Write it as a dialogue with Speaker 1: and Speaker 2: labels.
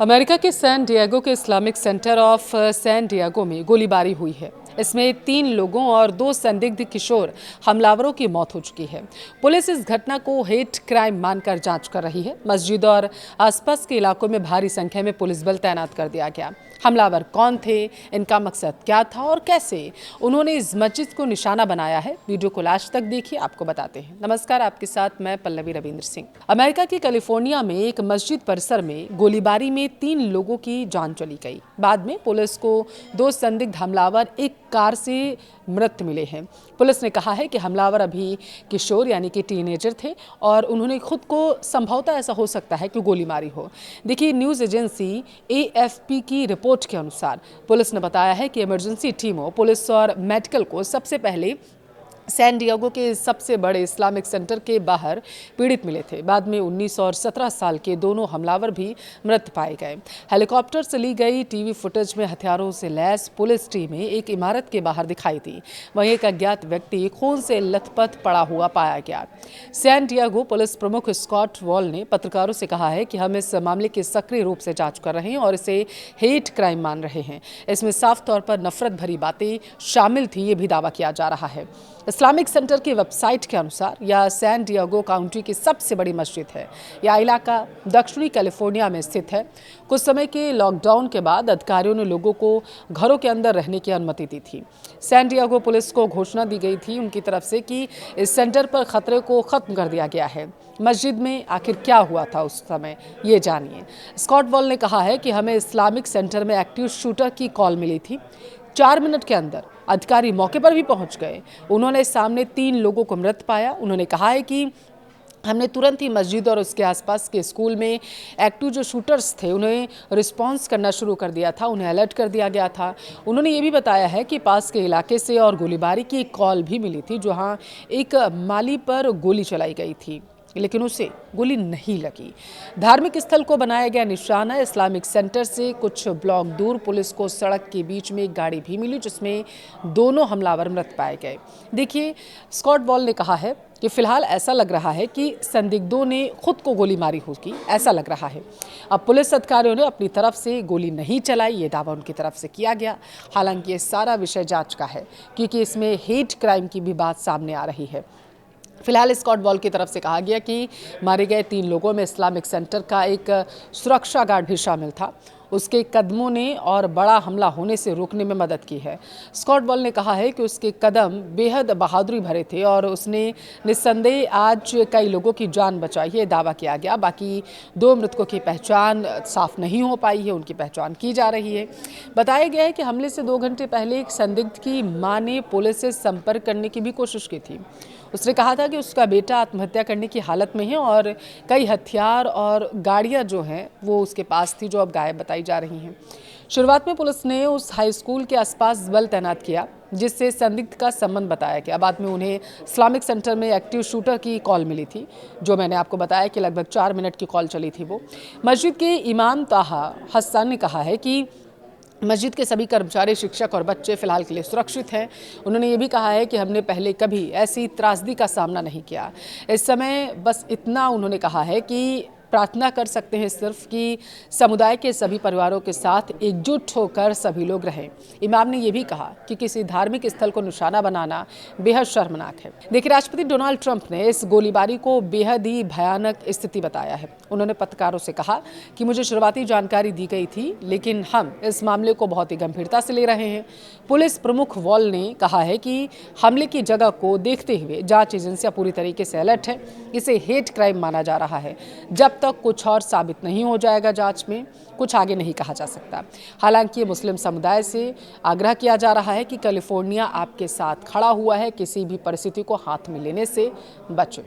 Speaker 1: America के San Diego के Islamic Center of San Diego में गोलीबारी हुई है। इसमें 3 लोगों और 2 संदिग्ध किशोर हमलावरों की मौत हो चुकी है। पुलिस इस घटना को हेट क्राइम मानकर जांच कर रही है। मस्जिद और आसपास के इलाकों में भारी संख्या में पुलिस बल तैनात कर दिया गया। हमलावर कौन थे, इनका मकसद क्या था और कैसे उन्होंने इस मस्जिद को निशाना बनाया है, वीडियो को लास्ट तक देखिए, आपको बताते हैं। नमस्कार, आपके साथ मैं पल्लवी रविंद्र सिंह। अमेरिका के कैलिफोर्निया में एक मस्जिद परिसर में गोलीबारी में 3 लोगों की जान चली गई। बाद में पुलिस को 2 संदिग्ध हमलावर एक कार से मृत मिले हैं। पुलिस ने कहा है कि हमलावर अभी किशोर यानी कि टीनेजर थे और उन्होंने खुद को, संभवतः ऐसा हो सकता है कि गोली मारी हो। देखिए, न्यूज़ एजेंसी AFP की रिपोर्ट के अनुसार पुलिस ने बताया है कि इमरजेंसी टीमों, पुलिस और मेडिकल को सबसे पहले सैन डिएगो के सबसे बड़े इस्लामिक सेंटर के बाहर पीड़ित मिले थे। बाद में 19 और 17 साल के दोनों हमलावर भी मृत पाए गए। हेलीकॉप्टर से ली गई टीवी फुटेज में हथियारों से लैस पुलिस टीमें एक इमारत के बाहर दिखाई दी। वहीं एक अज्ञात व्यक्ति खून से लथपथ पड़ा हुआ पाया गया। सैन डिएगो पुलिस प्रमुख स्कॉट वॉल ने पत्रकारों से कहा है कि हम इस मामले की सक्रिय रूप से जांच कर रहे हैं और इसे हेट क्राइम मान रहे हैं। इसमें साफ तौर पर नफरत भरी बातें शामिल थी, ये भी दावा किया जा रहा है। इस्लामिक सेंटर की वेबसाइट के अनुसार यह सैन डिएगो काउंटी की सबसे बड़ी मस्जिद है। यह इलाका दक्षिणी कैलिफोर्निया में स्थित है। कुछ समय के लॉकडाउन के बाद अधिकारियों ने लोगों को घरों के अंदर रहने की अनुमति दी थी। सैन डिएगो पुलिस को घोषणा दी गई थी उनकी तरफ से कि इस सेंटर पर खतरे को खत्म कर दिया गया है। मस्जिद में आखिर क्या हुआ था उस समय, ये जानिए। स्कॉट वॉल ने कहा है कि हमें इस्लामिक सेंटर में एक्टिव शूटर की कॉल मिली थी। 4 मिनट के अंदर अधिकारी मौके पर भी पहुंच गए। उन्होंने सामने 3 लोगों को मृत पाया। उन्होंने कहा है कि हमने तुरंत ही मस्जिद और उसके आसपास के स्कूल में एक्टिव जो शूटर्स थे उन्हें रिस्पांस करना शुरू कर दिया था, उन्हें अलर्ट कर दिया गया था। उन्होंने ये भी बताया है कि पास के इलाके से और गोलीबारी की एक कॉल भी मिली थी, जहां एक माली पर गोली चलाई गई थी, लेकिन उसे गोली नहीं लगी। धार्मिक स्थल को बनाया गया निशाना इस्लामिक सेंटर से कुछ ब्लॉक दूर पुलिस को सड़क के बीच में एक गाड़ी भी मिली जिसमें दोनों हमलावर मृत पाए गए। देखिए, स्कॉट वॉल ने कहा है कि फिलहाल ऐसा लग रहा है कि संदिग्धों ने खुद को गोली मारी होगी, ऐसा लग रहा है। अब पुलिस अधिकारियों ने अपनी तरफ से गोली नहीं चलाई, ये दावा उनकी तरफ से किया गया। हालांकि ये सारा विषय जांच का है क्योंकि इसमें हेट क्राइम की भी बात सामने आ रही है। फिलहाल स्कॉट वॉल की तरफ से कहा गया कि मारे गए 3 लोगों में इस्लामिक सेंटर का एक सुरक्षा गार्ड भी शामिल था। उसके कदमों ने और बड़ा हमला होने से रोकने में मदद की है। स्कॉट वॉल ने कहा है कि उसके कदम बेहद बहादुरी भरे थे और उसने निस्संदेह आज कई लोगों की जान बचाई है, दावा किया गया। बाकी 2 मृतकों की पहचान साफ नहीं हो पाई है, उनकी पहचान की जा रही है। बताया गया है कि हमले से 2 घंटे पहले एक संदिग्ध की मां ने पुलिस से संपर्क करने की भी कोशिश की थी। उसने कहा था कि उसका बेटा आत्महत्या करने की हालत में है और कई हथियार और गाड़ियां जो हैं वो उसके पास थी, जो अब गायब बताई जा रही हैं। शुरुआत में पुलिस ने उस हाई स्कूल के आसपास बल तैनात किया जिससे संदिग्ध का संबंध बताया गया। बाद में उन्हें इस्लामिक सेंटर में एक्टिव शूटर की कॉल मिली थी, जो मैंने आपको बताया कि लगभग 4 मिनट की कॉल चली थी वो। मस्जिद के इमाम ताहा हसन ने कहा है कि मस्जिद के सभी कर्मचारी, शिक्षक और बच्चे फिलहाल के लिए सुरक्षित हैं। उन्होंने ये भी कहा है कि हमने पहले कभी ऐसी त्रासदी का सामना नहीं किया। इस समय बस इतना उन्होंने कहा है कि प्रार्थना कर सकते हैं सिर्फ कि समुदाय के सभी परिवारों के साथ एकजुट होकर सभी लोग रहें। इमाम ने यह भी कहा कि किसी धार्मिक स्थल को निशाना बनाना बेहद शर्मनाक है। देखिए, राष्ट्रपति डोनाल्ड ट्रंप ने इस गोलीबारी को बेहद ही भयानक स्थिति बताया है। उन्होंने पत्रकारों से कहा कि मुझे शुरुआती जानकारी दी गई थी, लेकिन हम इस मामले को बहुत ही गंभीरता से ले रहे हैं। पुलिस प्रमुख वॉल ने कहा है कि हमले की जगह को देखते हुए जांच एजेंसियां पूरी तरीके से अलर्ट है। इसे हेट क्राइम माना जा रहा है। जब तक कुछ और साबित नहीं हो जाएगा जांच में, कुछ आगे नहीं कहा जा सकता। हालांकि मुस्लिम समुदाय से आग्रह किया जा रहा है कि कैलिफोर्निया आपके साथ खड़ा हुआ है, किसी भी परिस्थिति को हाथ में लेने से बचें।